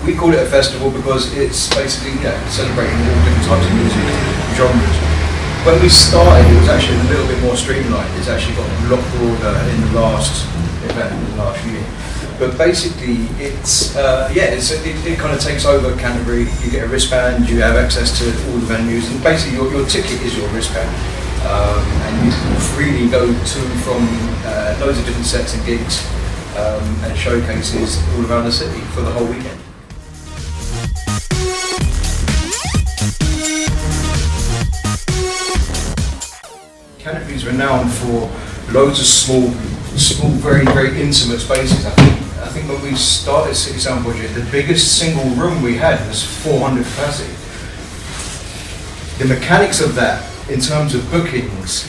we call it a festival because it's basically celebrating all different types of music genres. When we started, it was actually a little bit more streamlined. It's actually got a lot broader in the last event, in the last year. But basically, it kind of takes over Canterbury. You get a wristband, you have access to all the venues, and basically your ticket is your wristband. And you can freely go to from loads of different sets and gigs and showcases all around the city for the whole weekend. Canterbury's renowned for loads of small, very, very intimate spaces. I think when we started City Sound Project, the biggest single room we had was 400 capacity. The mechanics of that, in terms of bookings,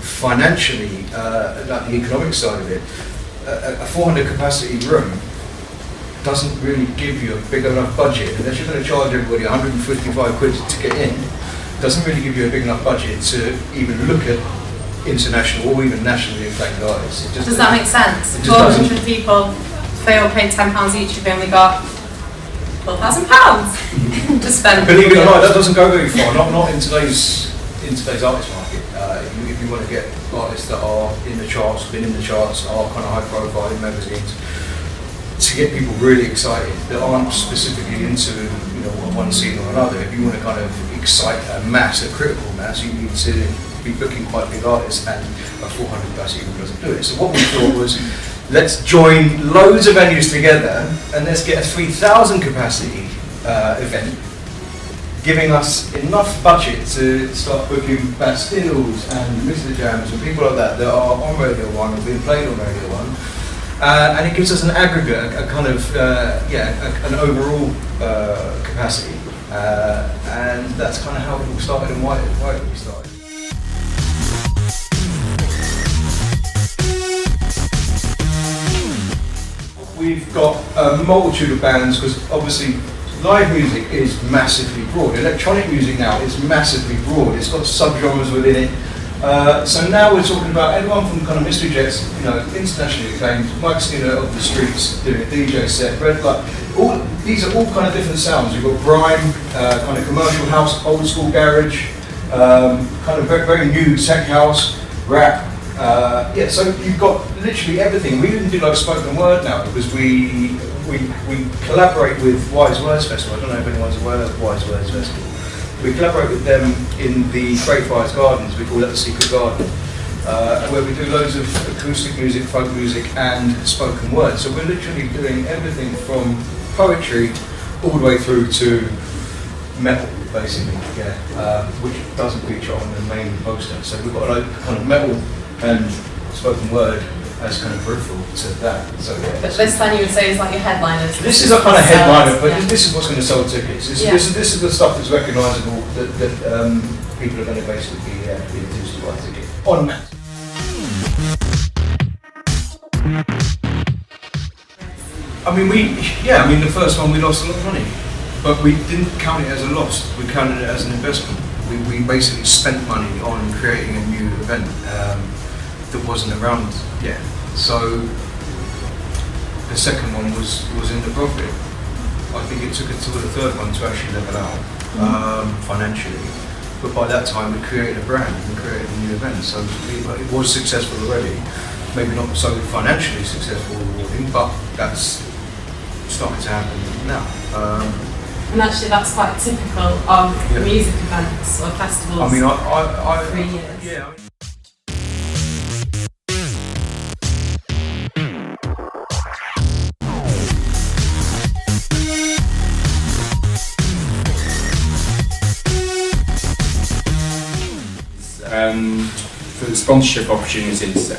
financially, like the economic side of it, a 400 capacity room doesn't really give you a big enough budget. Unless you're going to charge everybody 155 quid to get in, it doesn't really give you a big enough budget to even look at international or even nationally acclaimed artists. Does that make sense? 400 people, if they all paid £10 each, you've only got £12,000 to spend. Believe it or not, that doesn't go very far. Not in today's artist market. If you want to get artists that are in the charts, been in the charts, are kind of high profile in magazines, to get people really excited that aren't specifically into one scene or another. If you want to kind of excite a mass, a critical mass, you need to be booking quite big artists, and a 400 capacity doesn't do it. So what we thought was, let's join loads of venues together and let's get a 3,000 capacity event, giving us enough budget to start booking Bastilles and Mr. Jams and people like that are on Radio 1 or being played on Radio 1. And it gives us an aggregate, a kind of, an overall capacity. And that's kind of how it all started and why we started. We've got a multitude of bands, because obviously live music is massively broad. Electronic music now is massively broad. It's got sub-genres within it. So now we're talking about everyone from kind of Mystery Jets, internationally acclaimed, Mike Skinner of the Streets doing a DJ set, Red Light. These are all kind of different sounds. You've got grime, kind of commercial house, old school garage, kind of very, very new tech house, rap. So you've got literally everything. We even do like spoken word now, because we collaborate with Wise Words Festival. I don't know if anyone's aware of Wise Words Festival. We collaborate with them in the Great Friars Gardens. We call that the Secret Garden, where we do loads of acoustic music, folk music, and spoken word. So we're literally doing everything from poetry all the way through to metal, basically, which doesn't feature on the main poster. So we've got a kind of metal and spoken word as kind of peripheral to that. So But this then you would say is like your headliners. This is a kind of headliner, but this is what's going to sell tickets. This is the stuff that's recognisable that people are going to basically be enthused to buy a ticket en masse. The first one we lost a lot of money, but we didn't count it as a loss. We counted it as an investment. We basically spent money on creating a new event that wasn't around yet. So the second one was in the profit. I think it took until the third one to actually level out financially. But by that time we created a brand and created a new event. So it was successful already. Maybe not so financially successful or rewarding, but that's starting to happen now. And actually that's quite typical of music events or festivals. I 3 years. Yeah. For the sponsorship opportunities,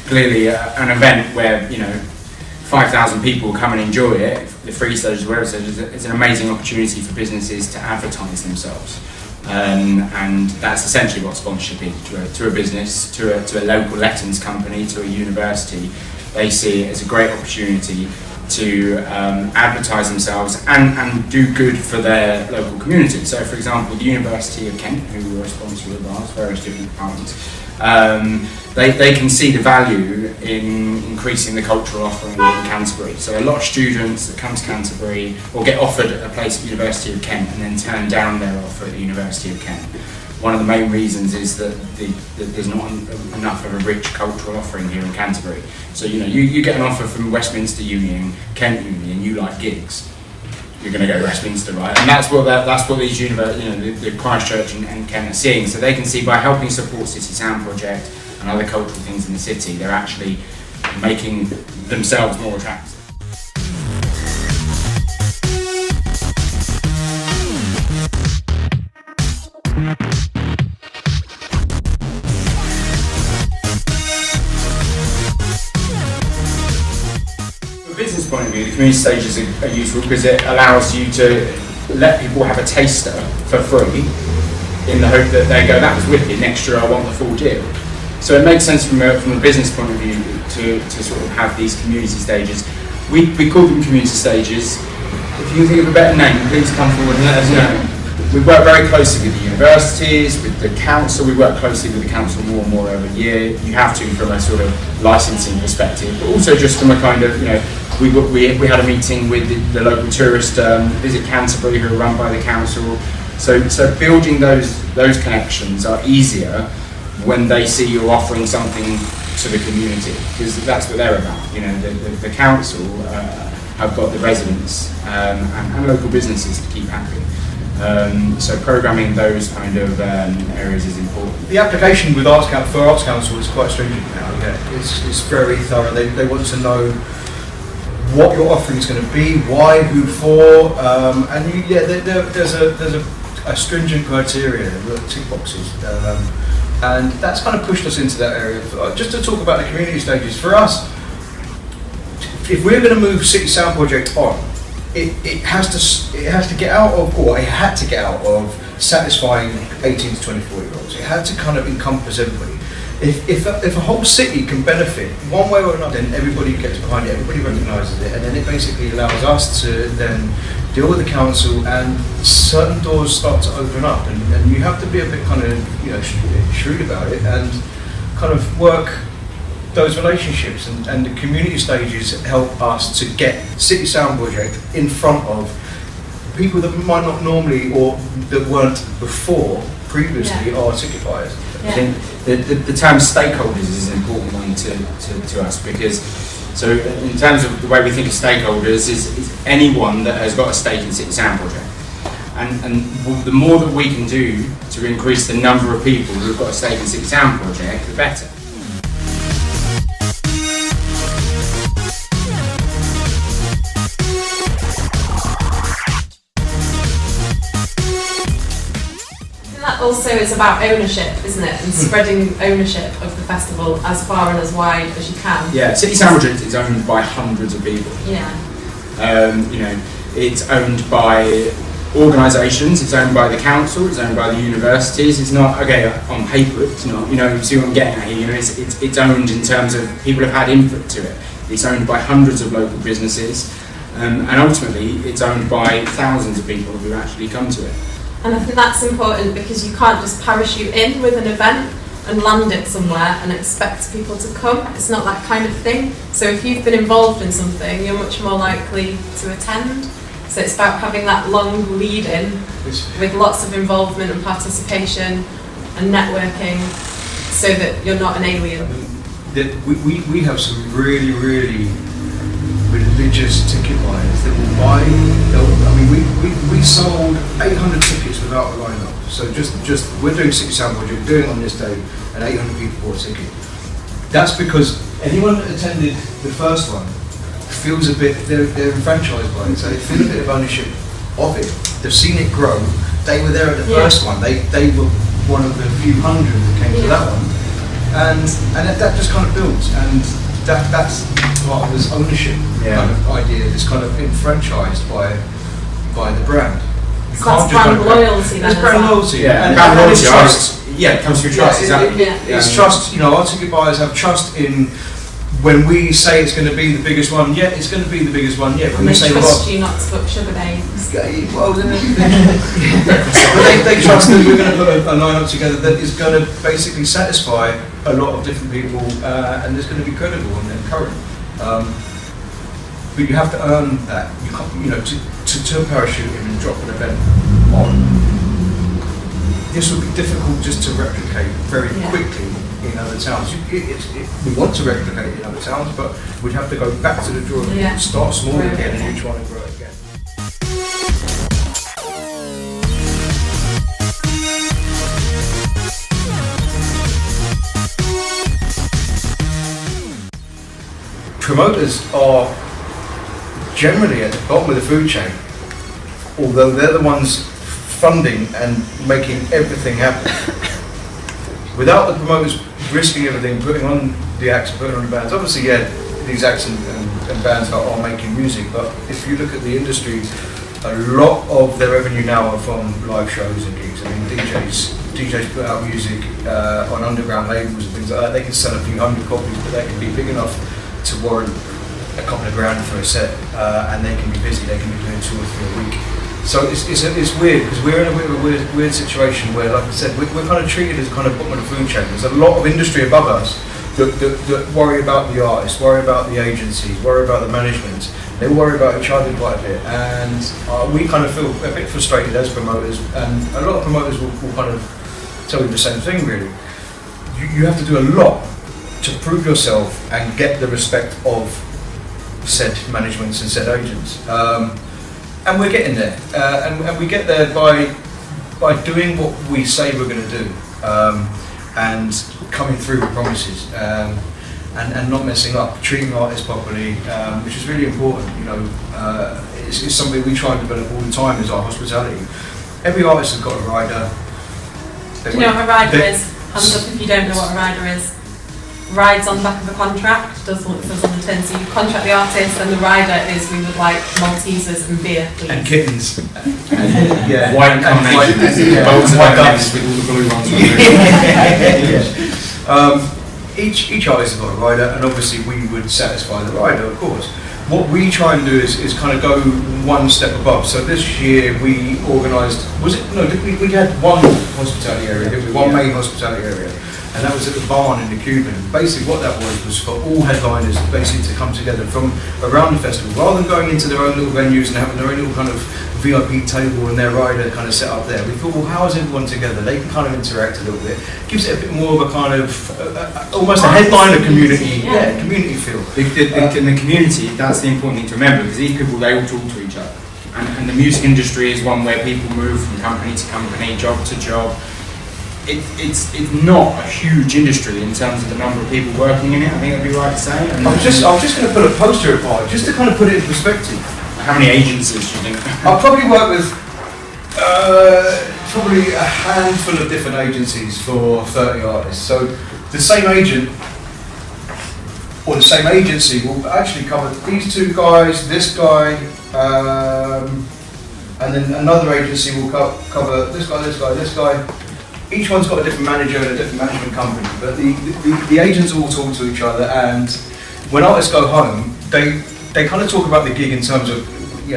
clearly an event where 5,000 people come and enjoy it, the free stages, wherever it's an amazing opportunity for businesses to advertise themselves, and that's essentially what sponsorship is to a business, to a local lettings company, to a university. They see it as a great opportunity to advertise themselves and do good for their local community. So, for example, the University of Kent, who are a sponsor of ours, various different departments, they can see the value in increasing the cultural offering in Canterbury. So a lot of students that come to Canterbury will get offered a place at the University of Kent and then turn down their offer at the University of Kent. One of the main reasons is that there's not enough of a rich cultural offering here in Canterbury. So you get an offer from Westminster Uni and Kent Uni, and you like gigs, you're going to go to Westminster, right? And that's what these the Christchurch and Kent are seeing. So they can see by helping support City Sound Project and other cultural things in the city, they're actually making themselves more attractive. From a business point of view, the community stages are useful because it allows you to let people have a taster for free in the hope that they go, that was wicked, next year I want the full deal. So it makes sense from a business point of view to sort of have these community stages. We call them community stages. If you think of a better name, please come forward and let us know. We work very closely with the universities, with the council. We work closely with the council more and more over the year. You have to from a sort of licensing perspective, but also just from a kind of, we had a meeting with the local tourist Visit Canterbury, who are run by the council. So building those connections are easier when they see you're offering something to the community, because that's what they're about. The council have got the residents and local businesses to keep happy. So programming those kind of areas is important. The application with Arts Council is quite stringent now. Yeah, it's very thorough. They want to know what your offering is going to be, why, who for, and there's a stringent criteria, tick boxes, and that's kind of pushed us into that area. Just to talk about the community stages, for us, if we're going to move City Sound Project on, it has to get out of, or it had to get out of satisfying 18 to 24 year olds. It had to kind of encompass everybody. If a whole city can benefit one way or another, then everybody gets behind it, everybody recognises it, and then it basically allows us to then deal with the council, and certain doors start to open up, and you have to be a bit kind of shrewd about it and kind of work those relationships, and the community stages help us to get City Sound Project in front of people that might not normally, or that weren't previously, are ticket buyers. I think the term stakeholders is an important one to us, because so in terms of the way we think of stakeholders is anyone that has got a stake in City Sound Project, and the more that we can do to increase the number of people who've got a stake in City Sound Project, the better. Also, it's about ownership, isn't it? And spreading ownership of the festival as far and as wide as you can. Yeah, City Sound Project is owned by hundreds of people. Yeah. It's owned by organisations, it's owned by the council, it's owned by the universities. It's not, on paper it's not, you see what I'm getting at here, it's owned in terms of people have had input to it. It's owned by hundreds of local businesses, and ultimately it's owned by thousands of people who actually come to it. And I think that's important, because you can't just parachute in with an event and land it somewhere and expect people to come. It's not that kind of thing. So if you've been involved in something, you're much more likely to attend. So it's about having that long lead in with lots of involvement and participation and networking, so that you're not an alien. We have some really, really religious ticket buyers that will buy. We sold 800 tickets without a line-up. So just we're doing City Sound Project, we're doing it on this day, and 800 people bought a ticket. That's because anyone that attended the first one feels a bit, they're enfranchised by it, so they feel a bit of ownership of it. They've seen it grow. They were there at the first one. They were one of the few hundred that came to that one, and that just kind of builds, and that's part of this ownership kind of idea. This kind of enfranchised by the brand. So that's brand loyalty then. It's brand loyalty. And brand loyalty, trust. It comes through trust. It's trust. Our ticket buyers have trust in when we say it's going to be the biggest one, yeah, it's going to be the biggest one, yeah. When And we they say, trust you not to book sugar babes. well, they trust that we're going to put a lineup together that is going to basically satisfy a lot of different people, and it's going to be credible and current. But you have to earn that. You can't, to parachute in and drop an event on. This would be difficult just to replicate very quickly in other towns. We want to replicate it in other towns, but we'd have to go back to the drawing board, start small again, and try and grow it again. Promoters are generally at the bottom of the food chain, although they're the ones funding and making everything happen. Without the promoters risking everything, putting on the acts, putting on the bands, obviously, yeah, these acts and bands are making music, but if you look at the industry, a lot of their revenue now are from live shows and gigs. I mean, DJs put out music on underground labels and things like that. They can sell a few hundred copies, but they can be big enough to warrant a couple of grand for a set, and they can be busy. They can be doing 2 or 3 a week. So it's weird because we're in a bit of a weird situation where, like I said, we're kind of treated as kind of bottom of the food chain. There's a lot of industry above us that worry about the artists, worry about the agencies, worry about the management. They worry about each other quite a bit, and we kind of feel a bit frustrated as promoters. And a lot of promoters will kind of tell you the same thing. Really, you have to do a lot to prove yourself and get the respect of said managements and said agents, and we're getting there, and we get there by doing what we say we're going to do, and coming through with promises, and not messing up, treating artists properly, which is really important. It's something we try and develop all the time, is our hospitality. Every artist has got a rider. Do you know what a rider is? Hands up if you don't know what a rider is. Rides on the back of a contract, does what it says on the tin. So you contract the artist, and the rider is, we would like Maltesers and beer, please. And kittens. Yeah. White carnations. White doves with all the blue ones. Each artist has got a rider, and obviously we would satisfy the rider, of course. What we try and do is kind of go one step above. So this year we organised, we had one hospitality area, didn't we? One main hospitality area. And that was at the barn in the Cuban. Basically what that was for all headliners basically to come together from around the festival, rather than going into their own little venues and having their own little kind of VIP table and their rider kind of set up there. We thought, well, how is everyone together? They can kind of interact a little bit. Gives it a bit more of a kind of, almost a headliner community, community feel. In the community, that's the important thing to remember, because these people, they all talk to each other. And the music industry is one where people move from company to company, job to job. It's not a huge industry in terms of the number of people working in it. I think that'd be right to say. I was just going to put a poster apart, just to kind of put it in perspective. How many agencies do you think? I'll probably work with probably a handful of different agencies for 30 artists. So the same agent or the same agency will actually cover these 2 guys, this guy, and then another agency will cover this guy, this guy, this guy. Each one's got a different manager and a different management company, but the agents all talk to each other, and when artists go home, they kind of talk about the gig in terms of, they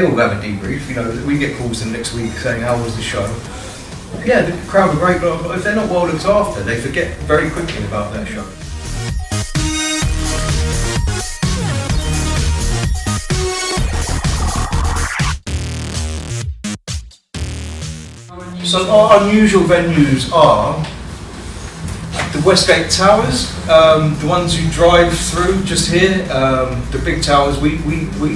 all have a debrief. We get calls the next week saying, how was the show? Yeah, the crowd were great, but if they're not well looked after, they forget very quickly about their show. So our unusual venues are the Westgate Towers, the ones you drive through just here, the big towers. We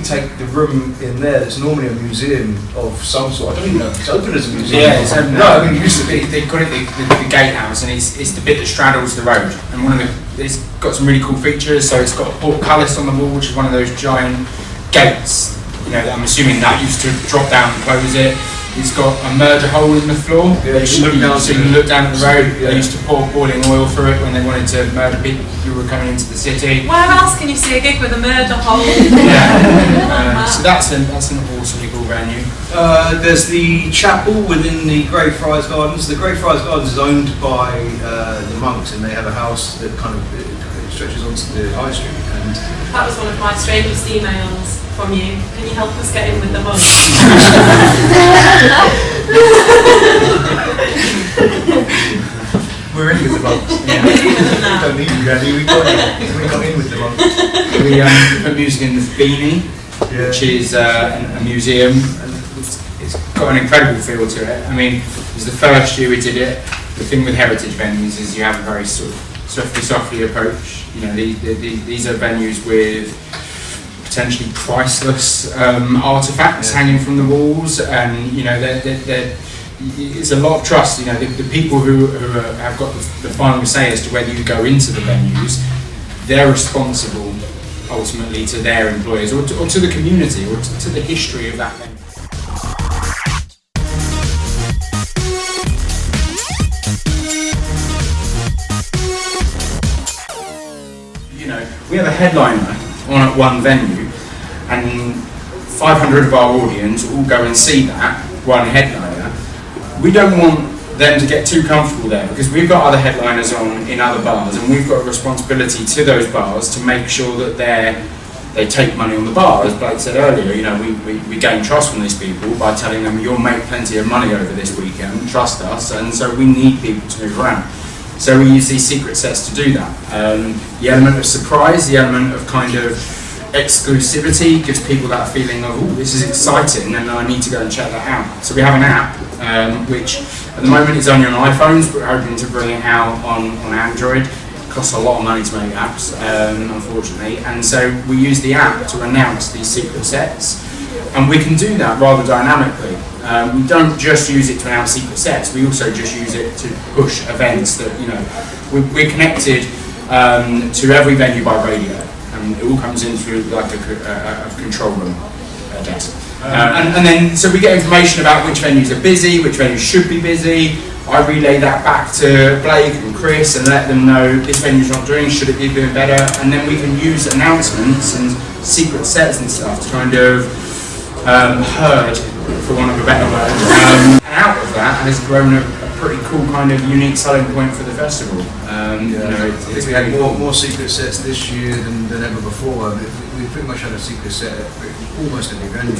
take the room in there that's normally a museum of some sort. I don't even know if it's open as a museum. Yeah, it's open. No, I mean it used to be. They call it the gatehouse, and it's the bit that straddles the road. And it's got some really cool features. So it's got a portcullis on the wall, which is one of those giant gates. I'm assuming that used to drop down and close it. It's got a merger hole in the floor, so you can look down at the road. They used to pour boiling oil through it when they wanted to murder people who were coming into the city. Where else can you see a gig with a murder hole? So that's an awesomely cool venue. There's the chapel within the Greyfriars Gardens. The Greyfriars Gardens is owned by the monks, and they have a house that kind of stretches onto the high street. And That was one of my strangest emails from you. Can you help us get in with the monk? we're in with the monks. Yeah. We don't need you, Daddy. We got in with the monks. We put music in the Beanie, which is a museum. It's got an incredible feel to it. I mean, it was the first year we did it. The thing with heritage venues is you have a very sort of softly approach. You know, these are venues with potentially priceless artifacts hanging from the walls, and you know, it's a lot of trust. You know, the people who have got the final say as to whether you go into the venues, they're responsible ultimately to their employers or to the community or to the history of that venue. We have a headliner on at one venue, and 500 of our audience all go and see that one headliner. We don't want them to get too comfortable there, because we've got other headliners on in other bars, and we've got a responsibility to those bars to make sure that they take money on the bar. As Blake said earlier, you know, we gain trust from these people by telling them you'll make plenty of money over this weekend, trust us, and so we need people to move around. So we use these secret sets to do that. The element of surprise, the element of kind of exclusivity gives people that feeling of, oh, this is exciting and I need to go and check that out. So we have an app, which at the moment is only on iPhones, but we're hoping to bring it out on Android. It costs a lot of money to make apps, unfortunately. And so we use the app to announce these secret sets. And we can do that rather dynamically. We don't just use it to announce secret sets, we also just use it to push events that, you know, we're connected to every venue by radio, and it all comes in through like a control room desk. And then, so we get information about which venues are busy, which venues should be busy. I relay that back to Blake and Chris and let them know this venue's not doing, should it be doing better, and then we can use announcements and secret sets and stuff to kind of herd, for want of a better word. And out of that has grown a pretty cool kind of unique selling point for the festival. You know, I think we had more secret sets this year than ever before. We pretty much had a secret set at almost every venue.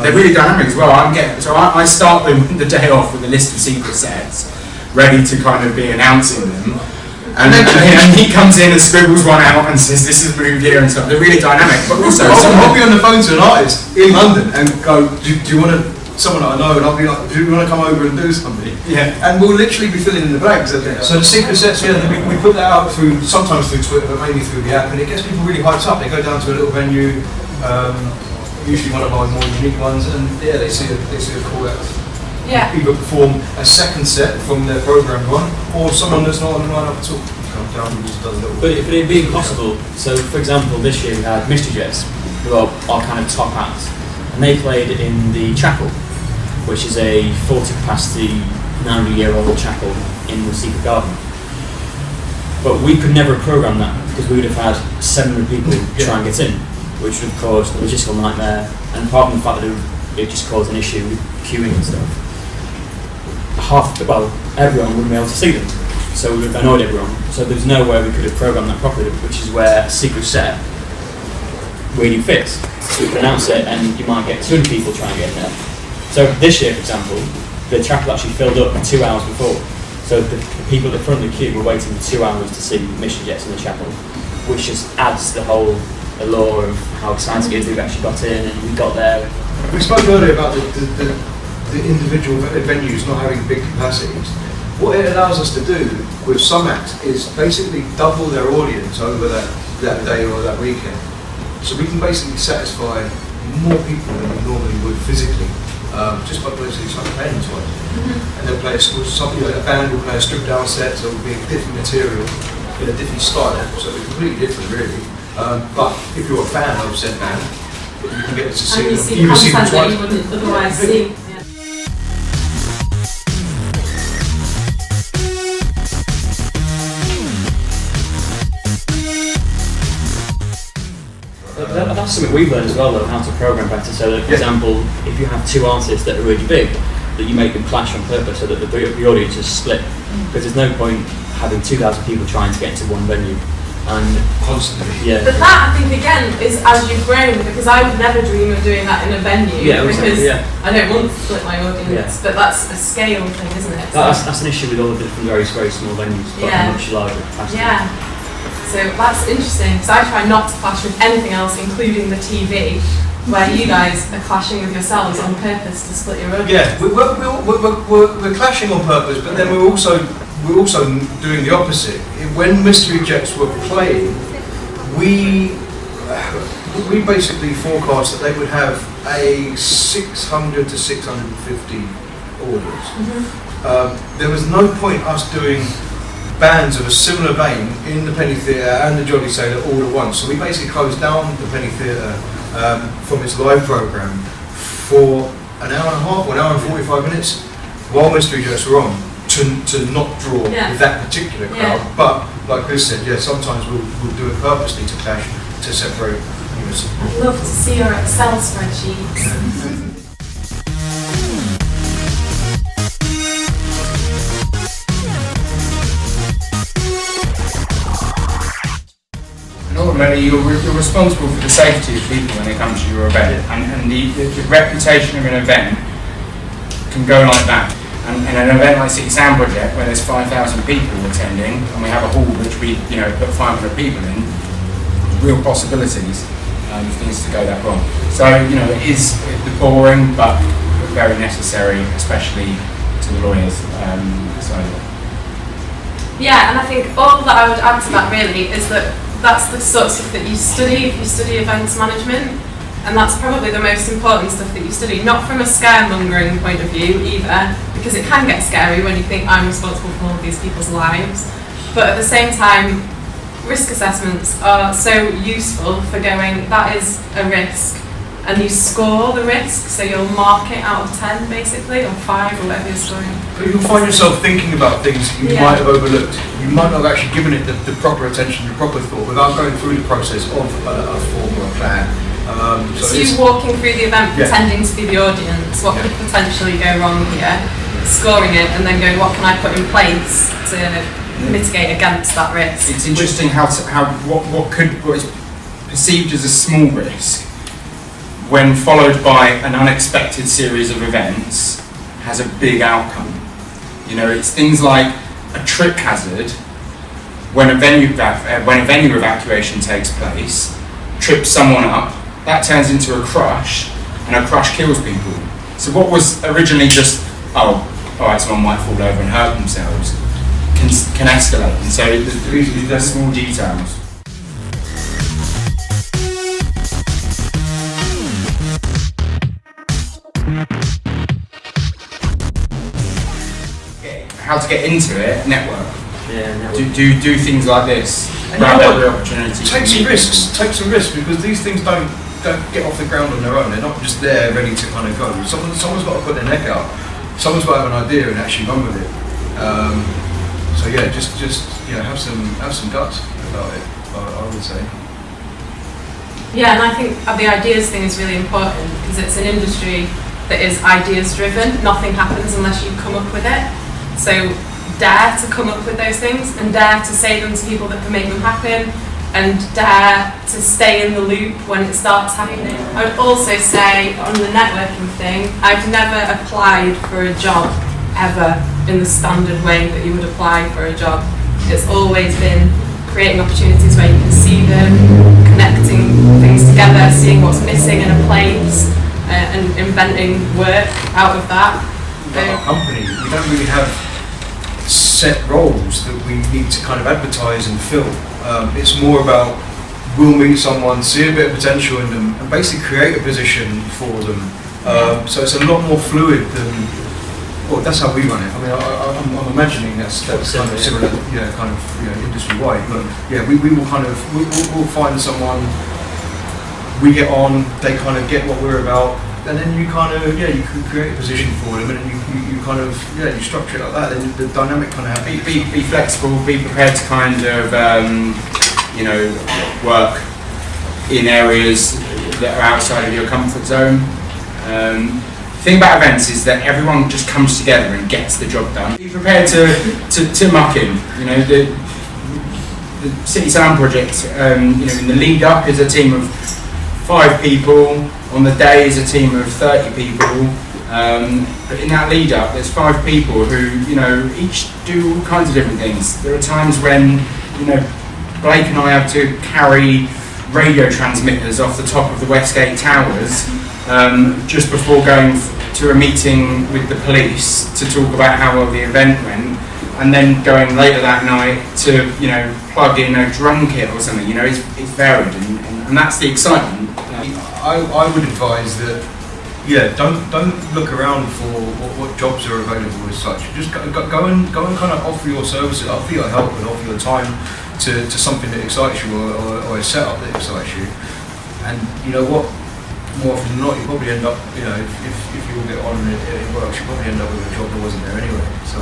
They're really dynamic as well. I start them the day off with a list of secret sets, ready to kind of be announcing them. And he comes in and scribbles one out and says, this is moved here and stuff. They're really dynamic, but also... I'll be on the phone to an artist in London and go, do you want to, someone that I know, and I'll be like, do you want to come over and do something? Yeah. And we'll literally be filling in the blanks. So the secret sets, we put that out sometimes through Twitter, but mainly through the app, and it gets people really hyped up. They go down to a little venue, usually one of our more unique ones, and they see a call out. Yeah. Either perform a second set from their programme one, or someone that's not on the lineup at all. Come down and just does a little. But it'd be impossible. So, for example, this year we had Mystery Jets, who are our kind of top acts, and they played in the chapel, which is a 40 capacity, 90-year-old chapel in the Secret Garden. But we could never have programmed that, because we would have had 700 people try and get in, which would have caused a logistical nightmare, and apart from the fact that it just caused an issue with queuing and stuff. Everyone wouldn't be able to see them, so we would have annoyed everyone. So there's no way we could have programmed that properly, which is where a secret set really fits. So we can announce it, and you might get 200 people trying to get in there. So this year, for example, the chapel actually filled up 2 hours before. So the people at the front of the queue were waiting for 2 hours to see Mission Jets in the chapel, which just adds the whole allure of how exciting it is that we've actually got in and we got there. We spoke earlier about the individual venues not having big capacities. What it allows us to do with some acts is basically double their audience over that day or that weekend. So we can basically satisfy more people than we normally would physically, just by basically playing twice. And they'll play something like a band will play a stripped down set, so it will be a different material in a different style, so it'll be completely different really. But if you're a fan of said band, you can get to see them content that you wouldn't otherwise see. That's something we've learned as well, though, how to program better. So that, for example, if you have 2 artists that are really big, that you make them clash on purpose so that the audience is split. Because there's no point having 2,000 people trying to get into one venue. and Constantly. yeah. But that, I think, again, is as you've grown, because I would never dream of doing that in a venue, Yeah, because exactly, yeah. I don't want to split my audience, Yeah. but that's a scale thing, isn't it? That's an issue with all the different very small venues, but Yeah. much larger capacity. Yeah. So that's interesting, because I try not to clash with anything else, including the TV, where you guys are clashing with yourselves on purpose to split your audience. Yeah, we're clashing on purpose, but then we're also doing the opposite. When Mystery Jets were playing, we basically forecast that they would have a 600 to 650 orders. There was no point us doing bands of a similar vein in the Penny Theatre and the Jolly Sailor all at once. So we basically closed down the Penny Theatre from its live programme for an hour and a half, 1 hour and 45 minutes, while Mystery Jets were on, to not draw that particular crowd. Yeah. But like Chris said, yeah, sometimes we'll do it purposely to clash, to separate. I'd love to see your Excel spreadsheets. Ultimately, you're responsible for the safety of people when it comes to your event, and the reputation of an event can go like that. And an event like City Sound Project, where there's 5,000 people attending, and we have a hall which we put 500 people in, real possibilities of things to go that wrong. So it is boring, but very necessary, especially to the lawyers. Yeah, and I think all that I would add to that really is that that's the sort of stuff that you study if you study events management, and that's probably the most important stuff that you study, not from a scaremongering point of view either, because it can get scary when you think I'm responsible for all of these people's lives, but at the same time, risk assessments are so useful for going, that is a risk, and you score the risk, so you'll mark it out of 10 basically, or 5, or whatever you're scoring. But you'll find yourself thinking about things you might have overlooked. You might not have actually given it the proper attention, the proper thought, without going through the process of a form or a plan. So you walking through the event pretending to be the audience, what could potentially go wrong here, scoring it, and then going, what can I put in place to mitigate against that risk? It's interesting what is perceived as a small risk, when followed by an unexpected series of events, has a big outcome. It's things like a trip hazard when a venue evacuation takes place, trips someone up, that turns into a crush, and a crush kills people. So what was originally just, alright, someone might fall over and hurt themselves, can escalate. And so there's small details. How to get into it, network. Yeah, Do things like this. And grab every opportunity. take some risks, because these things don't get off the ground on their own. They're not just there ready to kind of go. Someone's got to put their neck out. Someone's got to have an idea and actually run with it. So yeah, just have some guts about it, I would say. Yeah, and I think the ideas thing is really important, because it's an industry that is ideas driven. Nothing happens unless you come up with it. So dare to come up with those things, and dare to say them to people that can make them happen, and dare to stay in the loop when it starts happening. I would also say on the networking thing, I've never applied for a job ever in the standard way that you would apply for a job. It's always been creating opportunities where you can see them, connecting things together, seeing what's missing in a place, and inventing work out of that. Our company, we don't really have set roles that we need to kind of advertise and fill. It's more about, we'll meet someone, see a bit of potential in them, and basically create a position for them. So it's a lot more fluid than, well, that's how we run it. I mean, I'm imagining that's kind of similar, industry-wide. But yeah, we will kind of, we'll find someone, we get on, they kind of get what we're about, and then you kind of, you can create a position for them, and then you kind of, you structure it like that, then the dynamic kind of happens. Be flexible, be prepared to kind of, work in areas that are outside of your comfort zone. The thing about events is that everyone just comes together and gets the job done. Be prepared to muck in, the City Sound Project, you know, in the lead up is a team of 5 people, on the day is a team of 30 people, but in that lead up there's 5 people who, you know, each do all kinds of different things. There are times when, you know, Blake and I have to carry radio transmitters off the top of the Westgate Towers just before going to a meeting with the police to talk about how well the event went, and then going later that night to, you know, plug in a drum kit or something. You know, it's varied, and that's the excitement. I would advise that, yeah, don't look around for what jobs are available as such. Just go and kind of offer your services, offer your help, and offer your time to something that excites you, or a setup that excites you. And you know what? More often than not, you probably end up, you know, if you all get on and it works, you probably end up with a job that wasn't there anyway. So,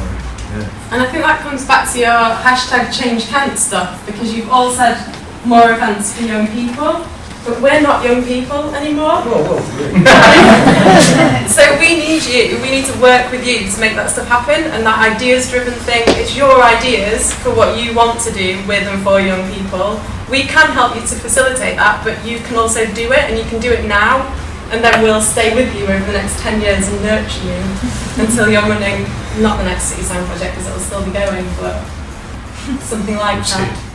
yeah. And I think that comes back to your hashtag Change Kent stuff, because you've all said more events for young people, but we're not young people anymore. Well, really. So we need you, we need to work with you to make that stuff happen, and that ideas-driven thing, it's your ideas for what you want to do with and for young people. We can help you to facilitate that, but you can also do it, and you can do it now, and then we'll stay with you over the next 10 years and nurture you until you're running, not the next City Sound Project, because it'll still be going, but something like that.